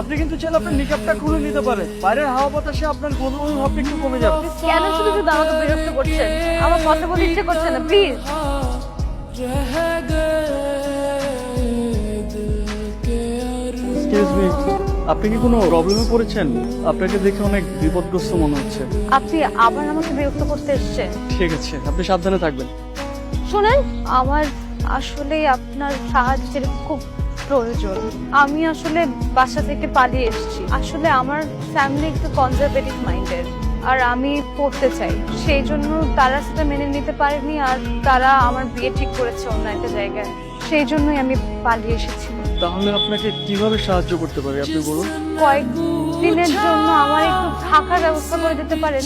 আপনি কিন্তু চাইলে আপনার নিকাবটা খুলে নিতে পারেন, বাইরের হাওয়া বাতাসে আপনার বদবুর ভাবটা একটু কমে যাবে। কেন শুধু শুধু আমাকে বিরক্ত করছেন? আমার কথা বলতে ইচ্ছে করছে না, প্লিজ। এক্সকিউজ মি, আপনি কি কোনো প্রবলেমে পড়েছেন? আপনাকে দেখে অনেক বিপদগ্রস্ত মনে হচ্ছে। আপনি আবার আমাকে বিরক্ত করতে এসেছেন। ঠিক আছে, আপনি সাবধানে থাকবেন। শোনেন, আমার আসলে আপনার সাহায্যের খুব প্রয়োজন। আমি আসলে বাসা থেকে পালিয়ে এসেছি। আসলে আমার ফ্যামিলি একটু কনজারভেটিভ মাইন্ডের, আর আমি পড়তে চাই, সেই জন্য তারা সেটা মেনে নিতে পারেনি, আর তারা আমার বিয়ে ঠিক করেছে অন্য একটা জায়গায়। সেই জন্যই আমি পালিয়ে এসেছি। তাহলে আপনাকে কিভাবে সাহায্য করতে পারি আপনি বলুন। কয়েকদিনের জন্য আমার একটু থাকার ব্যবস্থা করে দিতে পারেন?